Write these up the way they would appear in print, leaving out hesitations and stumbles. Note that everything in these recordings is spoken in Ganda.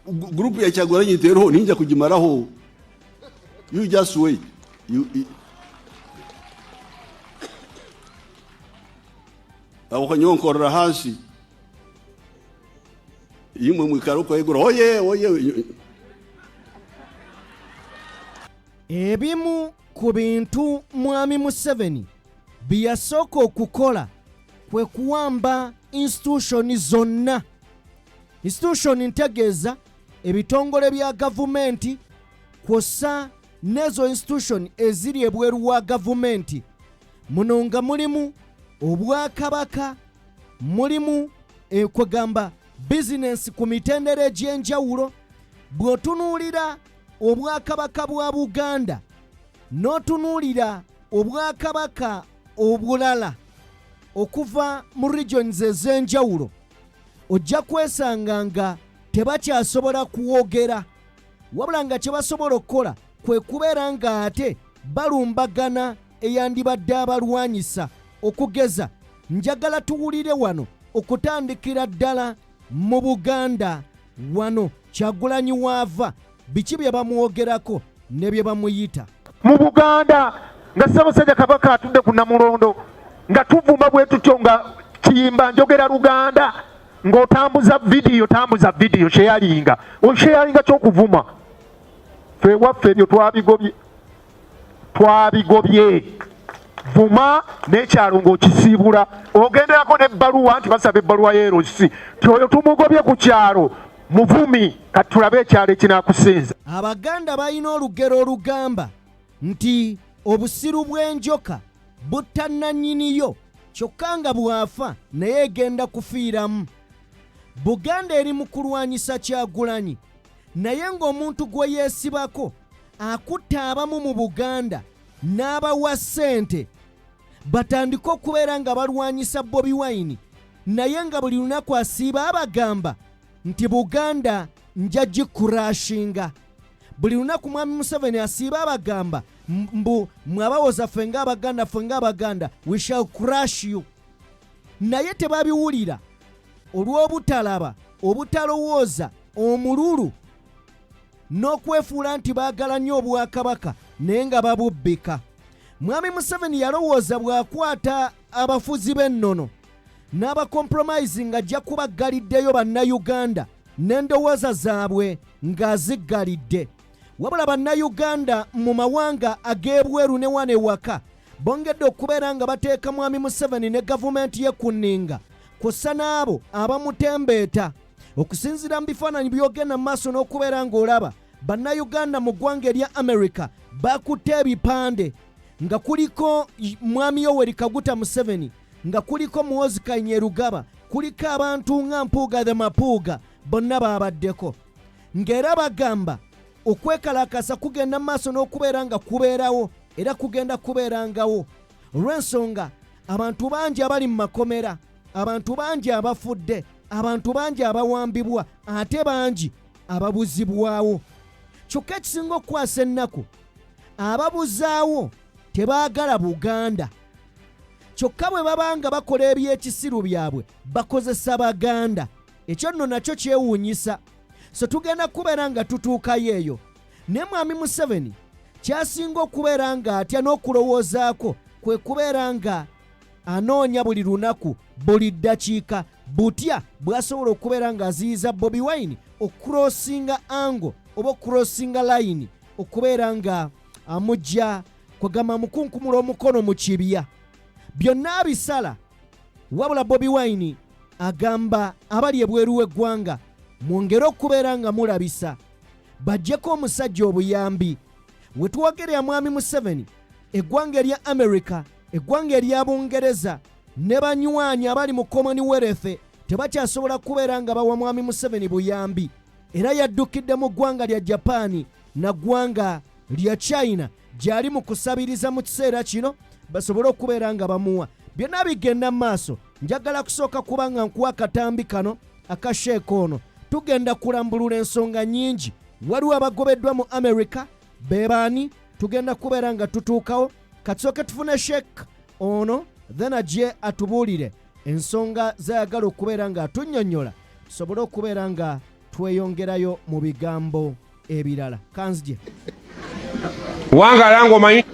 group ya Kyagulanyi tero ninja kugimaraho. You just wait. Abakanyonkorera hasi. Yimwe mwikaruko yegura oye. Ebimu ku bintu Mwami Museveni byasooka okukola kwe kuwamba institution zonna. Institution ntegeeza ebitongole bya gavumenti kwosa nezo institution eziri ebweru wa gavumenti. Muno nga mulimu Obwakabaka, mulimu kwegamba business ku mitendera egy'enjawulo. Bw'otunuulira Obwakabaka bwa Buganda n'otunuulira Obwakabaka obulala okuva mu regions ez'enjawulo, ojja kwesanga nga tebakyasobola kuwogera, wabula nga kye basobola okukola kwe kubeera nga ate balumbagana eyandibadde abalwanyisa. Okugeza njagala tuwulire wano okutandikira ddala mu Buganda wano Kyagulanyi waava, biki bye bamwogerako ne bye bamuyita. Mu Buganda nga Ssaabasajja Kabaka atudde ku Namulondo nga tuvuma bwe tutyo nga kiyimba njogera Luganda ng'otambuza vidiyo sheyalinga ky'okuvuma. Ffe waffe ebyo twabigobye. Vuma n'ekyalo ng'okisiibula ogenderako n'ebbaluwa nti basaba ebbaluwa y'erosi tyoyo tumugobye ku kyalo muvumi kati tulabe ekyalo ekinaakusinza. Abaganda balina olugero olugamba nti obusiru bw'enjoka butta nannyiniyo kyokka nga bwafa naye egenda kufiiramu. Buganda eri mu kulwanyisa Kyagulanyi naye ng'omuntu gwe yeesibako akutta abamu mu Buganda n'abawa ssente batandika okubeera nga balwanyisa Bobi Wine, naye nga buli lunaku asiiba abagamba nti Buganda nja gikurashinga. Buli lunaku Mwami Museveni asiiba abagamba mbu mwabawoza ffe ng'Abaganda we shall crush you. Naye tebabiwulira olw'obutalaba, obutalowooza, omululu n'okwefuula nti baagala nnyo Obwakabaka naye nga babubbika. Mwami Museveni yalowooza bw'akwata abafuzi b'ennono n'abakompromise ng'ajja kubaggaliddeyo Bannayuganda n'endowooza zaabwe ng'aziggalidde. Wabula Bannayuganda mu mawanga ag'ebweru ne wano ewaka bongedde okubeera nga bateeka Mwami Museveni ne gavumenti ye ku nninga, kw'ossa n'abo abamutembeeta. Okusinziira mu bifaananyi by'ogenda mu maaso n'okubeera ng'olaba, Bannayuganda mu ggwanga erya America bakutte ebipande nga kuliko Mwami Yoweri Kaguta Museveni, nga kuliko Muhoozi Kainerugaba, kuliko abantu nga Mpuuga the Mapuuga, bonna baabaddeko. Ng'era bagamba okwekalakasa kugenda mu maaso n'okubeera nga kubeerawo era kugenda kubeerangawo olw'ensonga abantu bangi abali mu makomera, abantu bangi abafudde, abantu bangi abawambibwa, ate bangi ababuzibwawo. Kyokka ekisinga okukwasa ennaku, ababuzaawo tebaagala Buganda. Kyokka bwe babanga bakola eby'ekisiru byabwe bakozesa Baganda. Ekyo nno nakyo kyewuunyisa. So tugenda kubeera nga tutuukayo eyo. Ne Mwami Museveni kyasinga okubeera nga atya n'okulowoozaako kwe kubeera nga anoonya buli lunaku, buli ddakiika, butya bw'asobola okubeera ng'aziyiza Bobi Wine okukrossinga ango oba okukrossinga line, okubeera nga amujja kwegamba mukunkumula omukono mu kibya. Byonna abisala, wabula Bobi Wine agamba abali ebweru w'eggwanga mwongere okubeera nga mulabisa, bajjeko omusajja obuyambi. We twogerera Mwami Museveni, eggwanga erya America, eggwanga erya Bungereza ne banywanyi abali mu Commonwealth tebakyasobola kubeera nga bawa Mwami Museveni buyambi. Era yaddukidde mu ggwanga lya Japan na ggwanga lya China gy'ali mu kusabiriza mu kiseera kino basobole okubeera nga bamuwa. Byonna bigenda mu maaso. Njagala kusooka kuba nga nkuwa akatambi kano akasheeka ono. Tugenda kulambulula ensonga nnyingi. Waliwo abagobeddwa mu America, bebaani, tugenda kubeera nga tutuukawo. Katusooke tufune sheeka ono then ajje atubuulire ensonga zayagala okubeera nga atunnyonnyola tusobole okubeera nga tweyongerayo mu bigambo ebirala. Kanzije wangala ng'omanyi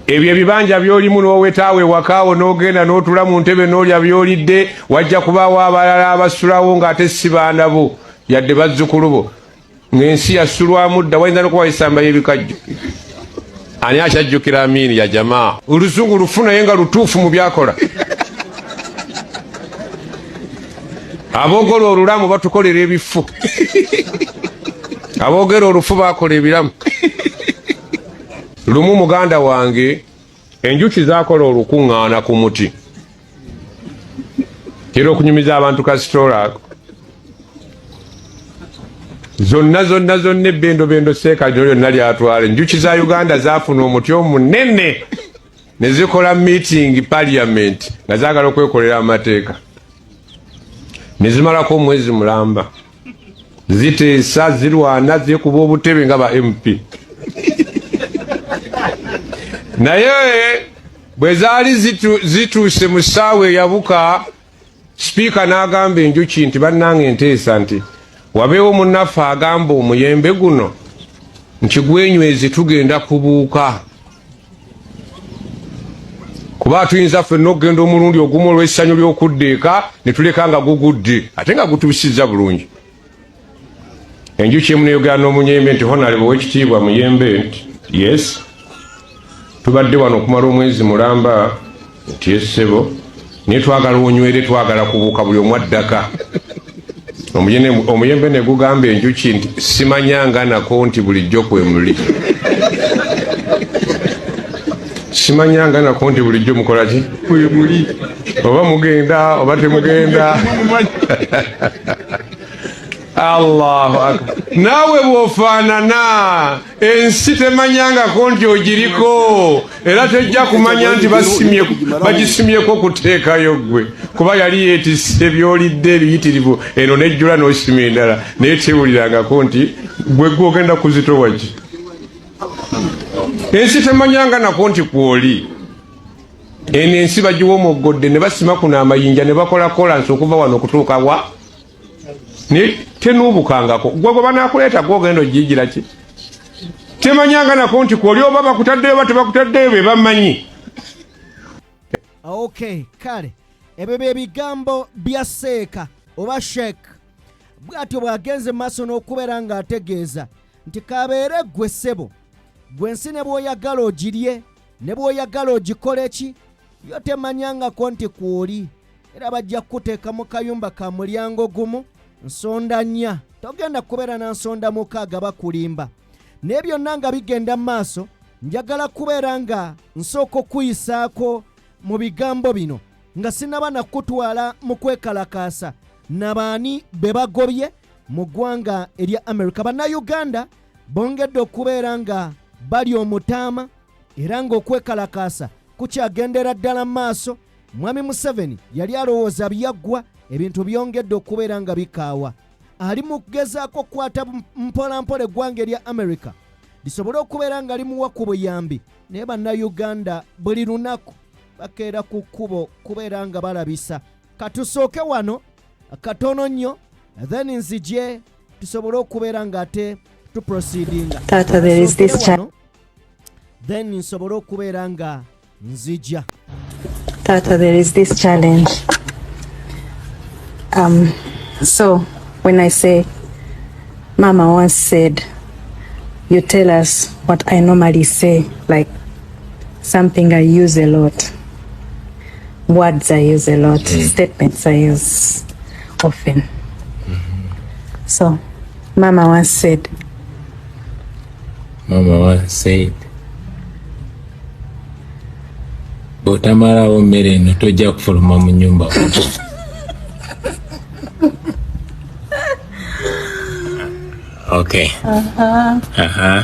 ebyo ebibanja by'olimu n'owetaawe wakaawo n'ogenda n'otula mu ntebe n'olya by'olidde, wajja kubaawo abalala abasulawo ng'ate si baana bo yadde bazzukulu bo, ng'ensi yasulwamu dda. Wayinza n'okuba esamba y'ebikajjo. Ani akyajjukira Amini ya jamaa? Oluzungu lufunaye nga lutuufu mu byakola. Aboogera olulamu batukolera ebifu, aboogera olufu baakola ebiramu. Lumu muganda wange enjuki zaakola olukuŋŋaana ku muti, era okunyumiza abantu kasitoola ako. Zonna ebbendobendo seeka lyo lyonna lyatwala. Enjuki za Uganda zaafuna omuti omunene ne zikola meeting parliament nga zaagala okwekolera amateeka. Ne zimalako omwezi mulamba, ziteesa, zirwana, zikuba obutebe nga ba MP. Naye bwe zaali zituuse mu ssaawa eyabuka, sipiika n'agamba enjuki nti bannange nteesa nti wabeewo munnaffe agamba omuyembe guno nkigwenywezi tugenda kubuuka, kuba tuyinza ffenna okugenda omulundi ogumu olw'essanyu ly'okudda eka ne tuleka nga gugudde ate nga gutuusizza bulungi. Enjuki emu n'eyogera n'omuyembe nti honalebo ow'ekitiibwa muyembe nti yes, tubadde wano okumala omwezi mulamba nti essebo, naye twagala onywere, twagala kubuuka buli omu addaka. Omuyembe ne gugamba enjuki nti simanyanga nako nti bulijjo kwe muli. Simanyanga nako nti bulijjo mukola ki? Kwe muli. Oba mugenda oba temugenda. Allahu akbar. Naawe bw'ofaanana ensi temanyangako nti ogiriko, era tejja kumanya nti bagisimyeko kuteekayo ggwe, kuba yali yeetisse by'olidde ebiyitirivu eno nejjula n'osima endala, naye tewulirangako nti gwe gw'ogenda kuzitowa ki. Ensi temanyanga nako nti kwoli. Eno ensi bagiwa omuggodde ne basima kuno amayinja ne bakola kolansi okuva wano okutuuka wa ne tenuubukangako. Gwe gwe banaakuleeta gw'ogenda ogiigira ki? Temanyanga nako nti kwoli, oba bakutaddeyo oba tebakutaddeyo be bamanyi. Okay, kale ebyo bye bigambo bya Seeka oba Sheek. Bw'atyo bw'agenze maaso n'okubeera ng'ategeeza nti kabeere ggwe ssebo, gwe ensi ne bw'oyagala ogirye ne bw'oyagala ogikole ki, yo temanyangako nti kwoli, era bajja kukuteeka mu kayumba ka mulyango gumu, nsonda nnya, togenda kubeera na nsonda mukaaga bakulimba. Naye byonna nga bigenda mu maaso, njagala kubeera nga nsooka okuyisaako mu bigambo bino nga sinaba nakutwala mu kwekalakaasa nabaani be bagobye mu ggwanga erya America. Bannayuganda bongedde okubeera nga bali omutaama era ng'okwekalakaasa kukyagendera ddala mu maaso. Mwami Museveni yali alowooza byaggwa, ebintu byongedde okubeera nga bikaawa. Ali mu kugezaako okukwata mpolampola eggwanga erya America lisobole okubeera nga limuwa ku buyambi, naye bannayuganda buli lunaku bakeera ku kkubo kubeera nga balabisa. Katusooke wano katono nnyo, then nzije tusobole okubeera nga ate tuproceedinga. Tata, there is this then nsobole okubeera nga nzija. Tata, there is this challenge. So when I say, Mama once said, you tell us what I normally say, like something I use a lot, words I use a lot, statements I use often. So Mama once said, bw'otamalawo mmere eno tojja kufuluma mu nnyumba. Okay.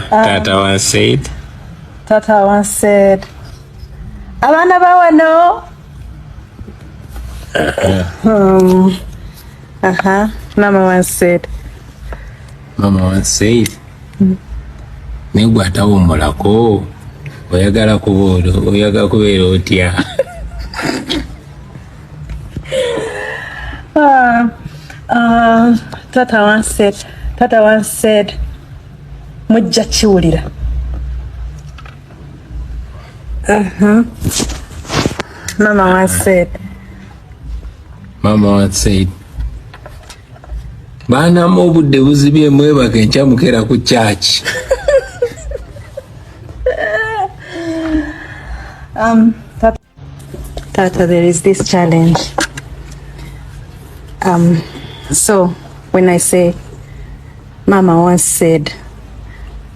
Tata once said. Abaana ba wano. Mama once said. Naye gwe atawummulako, oyagala kubeera otya? Tata once said, mujja kiwulira. Mama once said, baana mu obudde buzibye mwebaka enkya mukera ku church. Tata, there is this challenge. So when I say, Mama once said,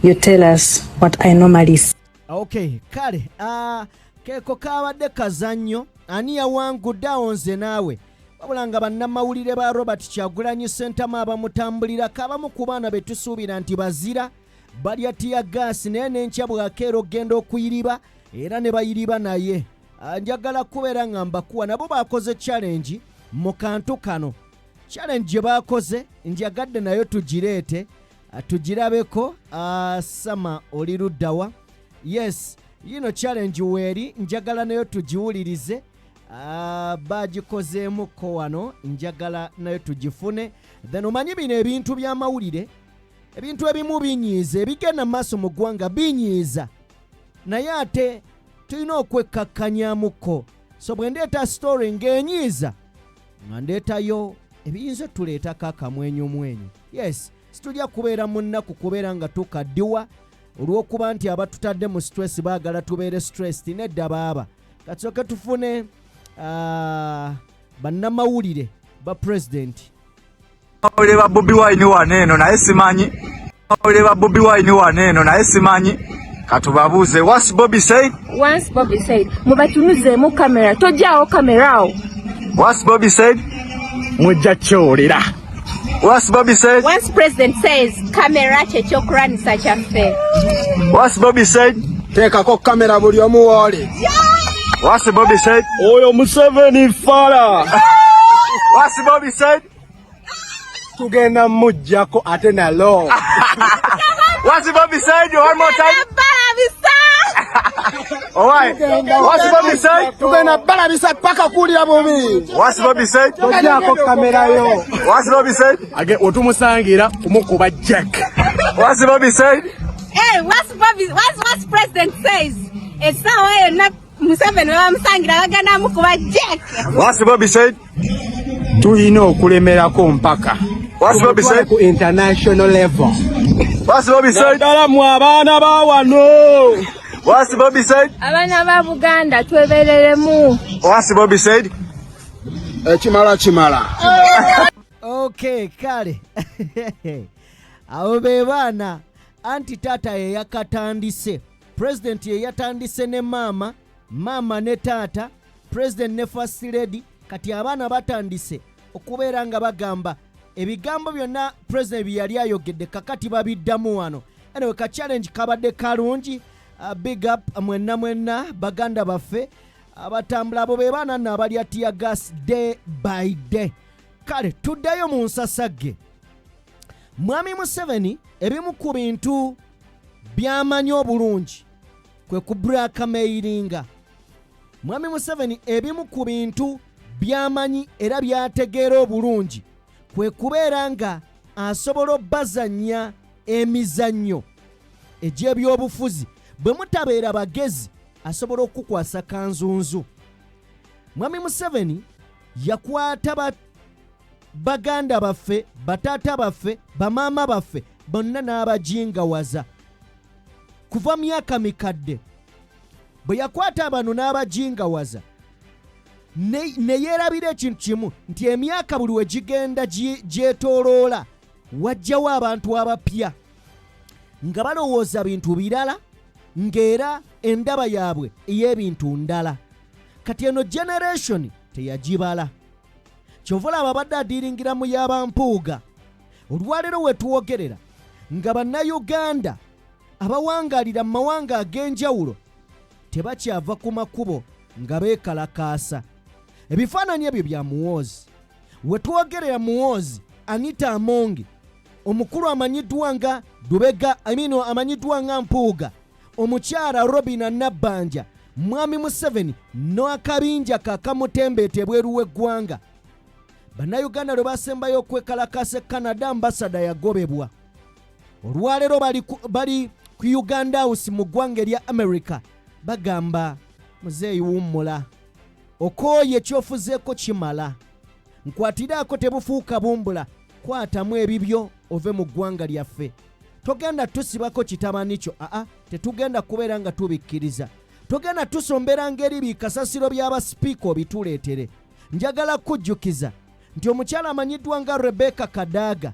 you tell us what I normally say. Okay, kale, keeko kabadde kazannyo, ani yawangudde awo nze naawe. Wabula nga bannamawulire ba Robert Kyagulanyi Ssentamu abamutambulira kabamu ku baana be tusuubira nti bazira balya tiya gaasi naye n'enkya bw'akeera ogenda okuyiriba era ne bayiriba naye. Njagala kubeera nga mbakuwa nabo baakoze challenge mu kantu kano. Challenge gye baakoze njagadde nayo tugireete tugirabeko. Sama oli luddawa? Yes, yino challenge weeri njagala nayo tugiwulirize. Bagikozeemuko wano njagala nayo tugifune. Then omanyi bino ebintu by'amawulire, ebintu ebimu binyiiza, ebigenda mu maaso mu ggwanga binyiiza, naye ate tulina okwekkakkanyaamuko. So bwe ndeeta story ng'enyiiza nga ndeetayo ebiyinza tuleetako akamwenyumwenyu. Yes, situlya kubeera mu nnaku kubeera nga tukaddiwa olw'okuba nti abatutadde mu stress baagala tubeere stressed. Nedda baaba kasooke tufune bannamawulire ba president. Mawulire ba Bobi Wine waneeno naye simanyi. Mawulire ba Bobi Wine waneeno naye simanyi. Katubabuuze, what's Bobby said? Once Bobby said, mubatunuzeemu kamera, tojjaawo kamera awo. What's Bobby said? Mujja kyolera. What's Bobby said? Once president says, kamera kyekyokulwanyisa kyaffe. What's Bobby said? Teekako kamera buli omu wooli. What's Bobby said? Oyo Museveni fala. What's Bobby said? Tugenda mujjako ate na law. What's Bobby said? One more time. Alright. What's Bobby said? Tugenda balabisa paka kulya bubi. What's Bobby said? Tojjako kamera yo. What's Bobby said? Age otumusangira kumukuba jack. What's Bobby said? Hey, what's president says? Essaawa yonna Museveni bamusangira bagenda mukuba jack. What's Bobby said? Tulina okulemerako mpaka. What's Bobby said? Ku international level. What's Bobby said? Dala mu abaana ba wano. What's Bobby said? Abaana ba Buganda twebereremu. What's Bobby said? Chimala. Okay, kale. Abo be baana anti tata ye yakatandise. President ye yatandise ne mama ne tata, president ne first lady, kati abaana batandise okubeera nga bagamba ebigambo byonna president byali ayogedde kakati babiddamu wano. Anyway, ka challenge kabadde kalungi. Big up mwenna baganda baffe abatambula abo be baana nno abalya tiya gas day by day. Kale tuddayo mu nsasagge. Mwami Museveni ebimu ku bintu by'amanyi obulungi kwe ku blackmailinga. Mwami Museveni ebimu ku bintu by'amanyi era byategeera obulungi kwe kubeera nga asobola obbazannya emizannyo egy'ebyobufuzi. Bwe mutabeera bagezi asobola okukwasa kanzunzu. Mwami Museveni yakwata baganda baffe, bataata baffe, bamaama baffe bonna n'abajingawaza kuva myaka mikadde. Bwe yakwata bano n'abajingawaza ne yeerabira ekintu kimu nti emyaka buli we gigenda gyetooloola wajjawo abantu abapya nga balowooza bintu birala ng'era endaba yaabwe ey'ebintu ndala. Kati eno generation teyagibala. Kyova olaba abadde adiiringira mu y'abampuuga. Olwaleero we tuwogerera nga bannayuganda abawangaalira mu mawanga ag'enjawulo tebakyava ku makubo nga beekalakaasa. Ebifaananyi ebyo bya Muwoozi. We tuwogerera Muwoozi, Anita Amongi, omukulu amanyiddwa nga Dubega, amanyiddwa nga Mpuuga, omukyala Robina Nabbanja, Mwami Museveni n'akabinja kakamutembeeta ebweru w'eggwanga. bannayuganda lwe basembayo okwekalakasa Canada ambasada yagobebwa. Olwaleero bali ku Uganda House mu ggwanga erya America bagamba muzeeyi wummula okooye ekyofuzeeko kimala nkwatiraako tebufuuka bumbula kwatamu ebibyo ove mu ggwanga lyaffe. Togenda tusibako kitabani kyo tetugenda kubeera nga tubikkiriza. Togenda tusombera ngeri bikasasiro by'abasipiika obituleetere. Njagala kujjukiza nti omukyala amanyiddwa nga Rebecca Kadaga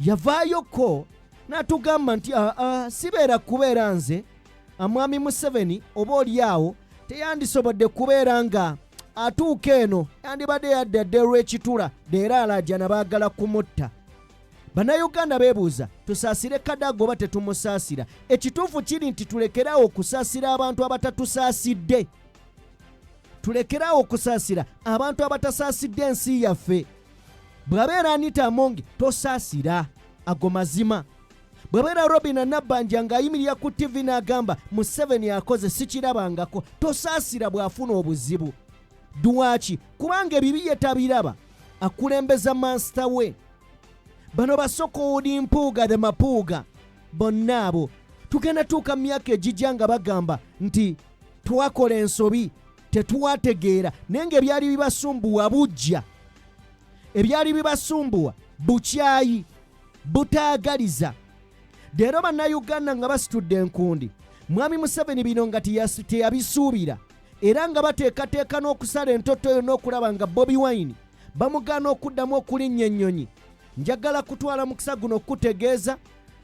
yavaayoko n'atugamba nti sibeera kubeera nze Mwami Museveni oba oliawo teyandisobodde kubeera nga atuuka eno yandibadde yaddadde lw'ekitula leero alajja nabaagala kumutta. Bannayuganda beebuuza tusaasire Kadaga oba tetumusaasira? Ekituufu kiri nti tulekerawo okusaasira abantu abatatusaaside. Tulekerawo okusaasira abantu abatasaasidde ensi yaffe. Bw'abeera Anita Among tosaasira, ago mazima. Bw'abeera Robin Nabbanja ng'ayimirira ku TV n'agamba Museveni akoze sikirabangako, tosaasira bw'afuna obuzibu. Dwaki? Kubanga ebibi ye tabiraba. Akulembeza master we. Bano Basokoodi Mpuuga the Mapuuga bonna abo tugenda tuuka myaka egijja nga bagamba nti twakola ensobi tetwategeera naye ng'ebyali bibasumbuwa bujja. Ebyali bibasumbuwa bukyayi butaagaliza. Leero bannayuganda nga basitudde enkundi Mwami Museveni bino nga teyabisuubira era nga bateekateeka n'okusala entoto yonna okulaba nga Bobi Wine bamugaana okuddamu okulinnya ennyonyi. Njagala kutwala mukisa guno okutegeeza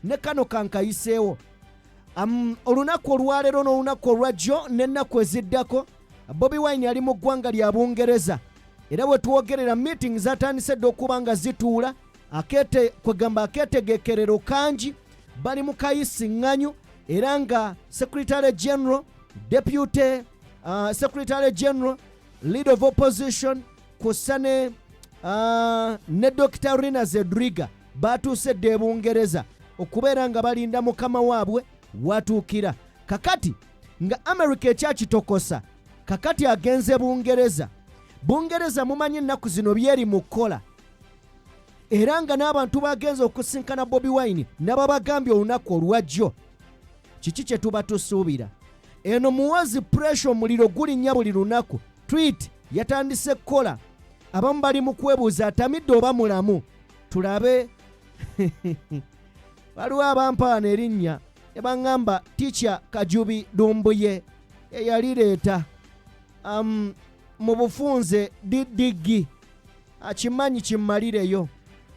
ne kano kankayiseewo. Olunaku olwaleero n'olunaku olwajjo n'ennaku eziddako Bobi Wine ali mu ggwanga lya Bungereza era bwe twogerera meeting zatandise dde okuba nga zituula kwegamba akeetegekerero kangi bali mu kayisiŋŋanyo era nga Secretary General, Deputy Secretary General, Leader of Opposition kusane ne Dr. Rina Zedriga batuuse dde Bungereza okubeera nga balinda mukama waabwe watuukira. Kakati nga America ekyakitokosa kakati agenze Bungereza. Bungereza mumanyi ennaku zino byeri mu kkola era nga n'abantu bagenze okusinkana Bobi Wine n'ababagambye olunaku olwajjo. Kiki kye tuba tusuubira? Eno muwazi pressure omuliro gulinnya buli lunaku. Tweet yatandise kkola. Abamu bali mu kwebuuza atamidde oba mulamu. Tulabe waliwo abampaana erinnya ebaŋŋamba Teacher Kajubi Dumbuye eyalireeta mu bufunze Didigi akimanyi kimmalireyo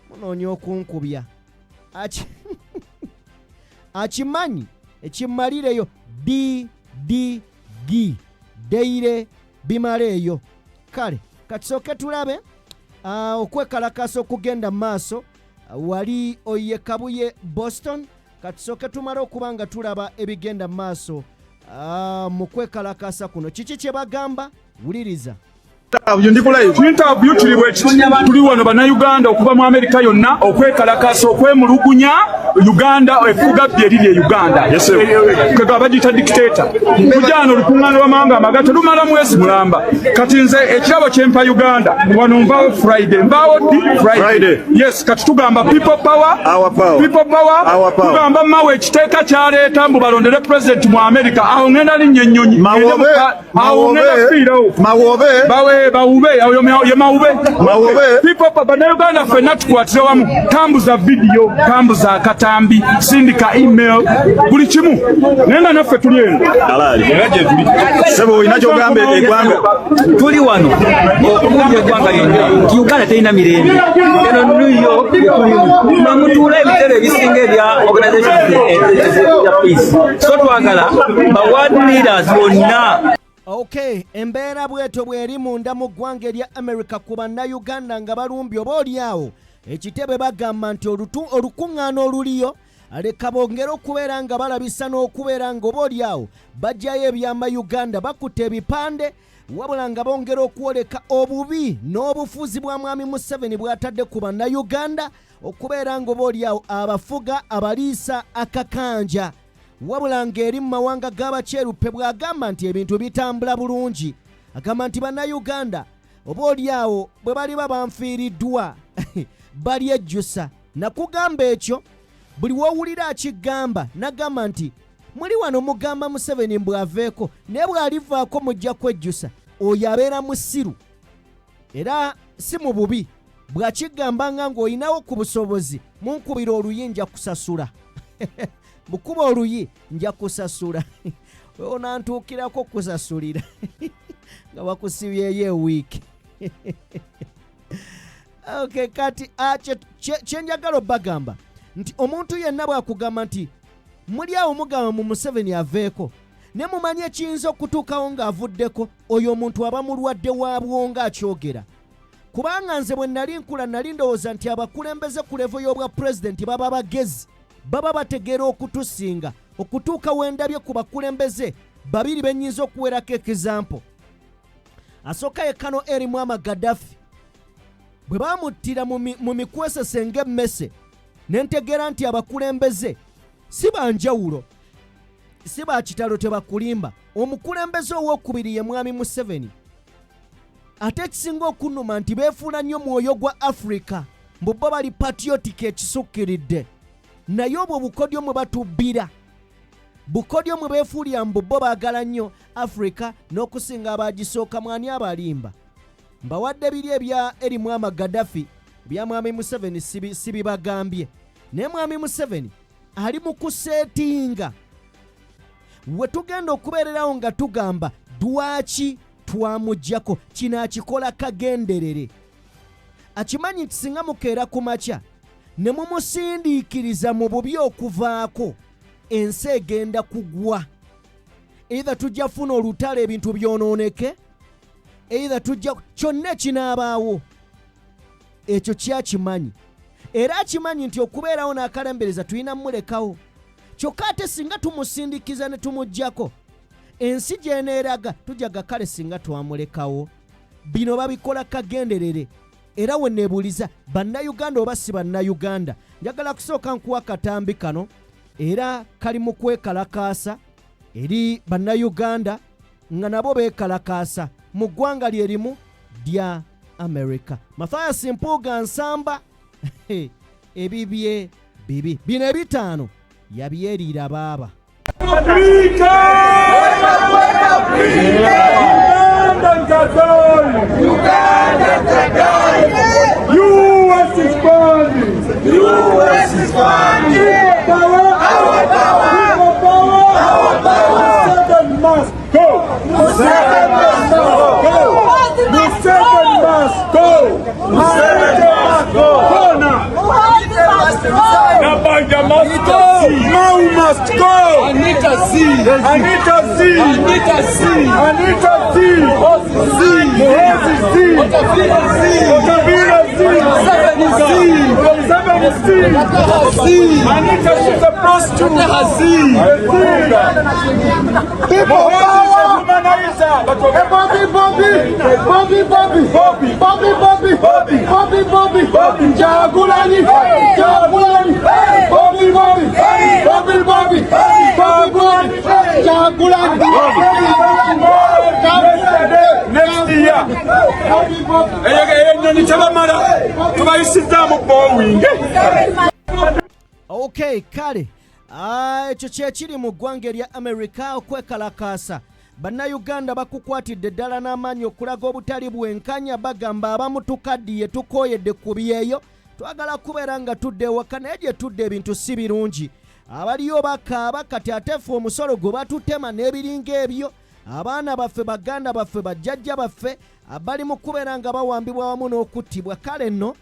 munoonya okunkubya akimanyi ekimmalireyo Didigi deire bimaleeyo. Kale katusooke tulabe okwekalakasa okugenda mu maaso wali oye kabuye Boston. Katusooke tumale okuba nga tulaba ebigenda mu maaso mu kwekalakasa kuno. Kiki kye bagamba? Wuliriza. Interview tuli wano bannayuganda okuva mu Amerika yonna okwekalakasa okwemulugunya Uganda efuga byeriri e Uganda kwega bagita dictator kujano lukuŋŋaana lw'amawanga amagatte lumala mwezi mulamba. Kati nze ekirabo kyempa Uganda wano nvaawo Friday Friday. Yes, kati tugamba people power tugamba mawe ekiteeka kyaleeta mbu balondere president mu America awo ngenda linnya ennyonyi awo ngenda fiirawo bawube ye mawube people bannayuganda ffenna tukwatire wamu tambuza video tambuza katambi sindika email buli kimu nenga naffe tuli eno sebo olina kyogamba eggwanga tuli wano okubuulya eggwanga lyonna nti Uganda terina mirembe eno New York namutuula ebitero ebisinga ebya organization ya peace so twagala ba world leaders bonna. Okay, embeera bweto bweri munda mu ggwanga erya America ku bannayuganda nga balumbye oba oliawo ekitebe bagamba nti olukuŋŋaana oluliyo leka bongere okubeera nga balabisa n'okubeera nga oba oliawo bajjayo ebyama Uganda bakutte ebipande wabula nga bongera okwoleka obubi n'obufuzi bwa Mwami Museveni bw'atadde ku bannayuganda okubeera nga oba oliawo abafuga abaliisa akakanja. Wabula ng'eri mu mawanga g'abakyeruppe bw'agamba nti ebintu bitambula bulungi. Agamba nti bannayuganda oba oliawo bwe bali banfiiriddwa bali ejjusa. Nakugamba ekyo buli wowulira akigamba nagamba nti muli wano mugamba Museveni bw'aveeko naye bw'alivaako mujja kwejjusa, oyo abeera musiru era si mu bubi. Bw'akigambanga ng'olinawo ku busobozi munkubira oluyi nja kusasula mukuba oluyi nja kusasula onantuukirako kusasulira nga bakusibyeyo ewiiki. Okay, kati kyenjagala obbagamba nti omuntu yenna bw'akugamba nti muli awo mugamba mu Museveni aveeko ne mumanyi ekiyinza okutuukawo ng'avuddeko, oyo omuntu aba mulwadde waabwo ng'akyogera. Kubanga nze bwe nali nkula nali ndowooza nti abakulembeze ku levo y'obwa pulezidenti baba bagezi, baba bategeera okutusinga, okutuuka wendabye ku bakulembeze babiri bennyinza okuwerako ekizampo. Asooka ye Kano eri Muammar Gaddafi bwe baamuttira mu mikwesese ng'emmese, ne ntegeera nti abakulembeze si banjawulo, si bakitalo tebakulimba. Omukulembeze ow'okubiri ye Mwami Museveni. Ate ekisinga okunnuma nti beefuula nnyo mwoyo gwa Africa, mbu bo bali patriotic ekisukkiridde. Naye obwo bukodyo mwe batubbira, bukodyo mwe beefuulira mbu bo baagala nnyo Africa n'okusinga abaagisooka. Mwani abalimba mbawadde biri ebya eri Muammar Gaddafi bya Mwami Museveni sibibagambye. Naye Mwami Museveni ali mu kuseetinga. We tugenda okubeererawo nga tugamba dwaki twamuggyako, kino akikola kagenderere. Akimanyi nti singa mukeera ku makya ne mumusindiikiriza mu bubi okuvaako, ensi egenda kugwa. Either tujja funa olutale ebintu byonooneke, either tujja kyonna ekinaabaawo. Ekyo kyakimanyi. Era akimanyi nti okubeerawo n'akalembereza tulina mulekawo. Kyokka ate singa tumusindikiza ne tumuggyako, ensi gyeneeraga tujaga kale singa twamulekawo. Bino babikola kagenderere. Era we neebuuliza bannayuganda oba si bannayuganda, njagala kusooka nkuwa katambi kano era kali mu kwekalakaasa eri bannayuganda nga nabo beekalakaasa mu ggwanga lyerimu lya America. Mathias Mpuuga Nsamba ebibye bibi bino ebitaano yabyeriira baaba. US is burning. US is burning. Our power. Our power. Museveni must go. Museveni must go. Museveni must go. Museveni must go. Go now. Nabanja must go. Mau must go. Anita C. Anita C. Anita C. Anita C. Mohezi C. Otavira C. Museveni C. Museveni C. Anita, she's a prostitute. People power. Bobby. Jagulani. Bobby. Jagulani. Next year. Okay, kale. Ekyo kyekiri mu ggwanga erya America okwekalakaasa. Bannayuganda bakukwatidde ddala n'amaanyi okulaga obutali bwenkanya, bagamba abamu tukaddiye tukooyedde ku byeyo. Twagala kubeera nga tudde ewaka naye gye tudde ebintu si birungi. Abaliyo bakaaba kati ate ffe omusolo gwe batutema n'ebiringa ebyo. Abaana baffe, baganda baffe, bajjajja baffe abali mu kubeera nga bawambibwa wamu n'okuttibwa. Kale nno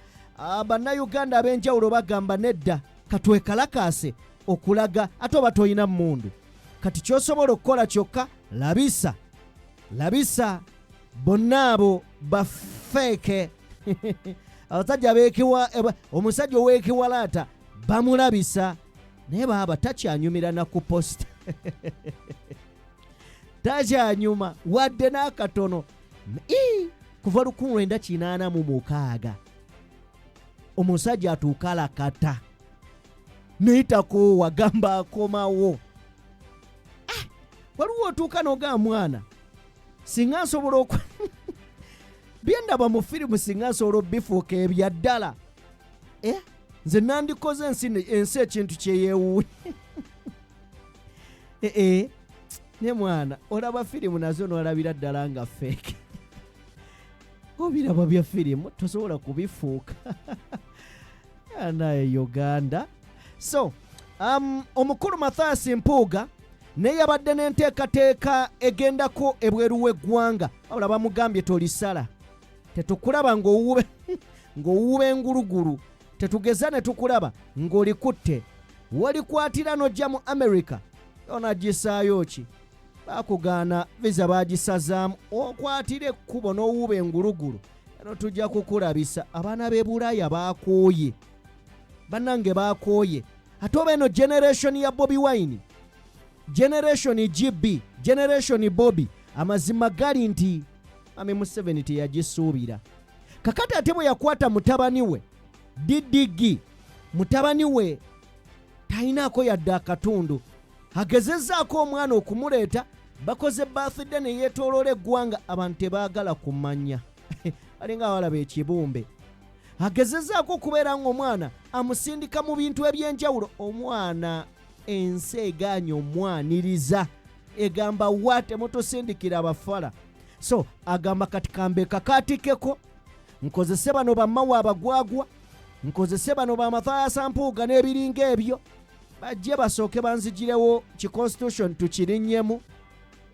bannayuganda ab'enjawulo bagamba nedda katwekalakaase okulaga ate oba toyina mmundu. Kati ky'osobola okukola kyokka labisa bonna abo bafeeke abasajja omusajja ow'ekiwalaata bamulabisa naye baaba takyanyumira na ku posita takyanyuma wadde n'akatono. Kuva 1986 omusajja atuuka alakata neyitako wagamba akomawo. Waliwo otuuka n'ogamba mwana singa nsobola byendaba mu firimu singa nsobola bifuuka ebya ddala nze nandikoze ensi ekintu kyeyeewuuli ne mwana olaba firimu nazo n'olabira ddala nga feeke obiraba bya firimu tosobola kubifuuka naye Uganda. So omukulu Mathias Mpuuga naye yabadde n'enteekateeka egendako ebweru w'eggwanga wabula bamugambye tolisala tetukulaba ng'owuuba engulugulu tetugeza ne tukulaba ng'olikutte walikwatira n'ojja mu America onagisaayo ki bakugaana visa bagisazaamu okwatira ekkubo n'owuuba engulugulu eno tujja kukulabisa abaana b'e Bulaaya baakooye bannange baakooye ate oba eno generation ya Bobi Wine generation GB generation Bobby amazima gali nti Mami Museveni teyagisuubira kakati ate bwe yakwata mutabani we Didigi mutabani we talinaako yadde akatundu agezezzaako omwana okumuleeta bakoze birthday ne yeetooloola eggwanga abantu tebaagala kumanya balinga awalaba ekibumbe agezezzaako okubeera ng'omwana amusindika mu bintu eby'enjawulo omwana ensi egaanya omwaniriza egamba wa temutusindikira abafala so agamba kati kambe kakaatikeko nkozese bano bammawe abagwagwa nkozese bano ba Mathias Mpuuga n'ebiringa ebyo bajje basooke banzigirewo ki constitution tukirinnyemu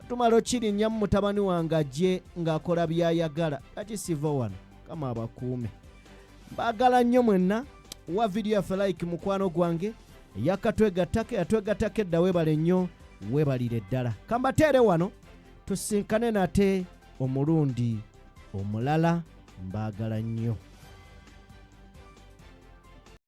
tumala okirinnyamu mutabani wange ajje ng'akola byayagala takisiva wano kama abakuume baagala nnyo mwenna wa video yaffe like mukwano gwange yatwegattako edda weebale nnyo weebalire ddala kambateere wano tusinkane nate omulundi omulala mbaagala nnyo.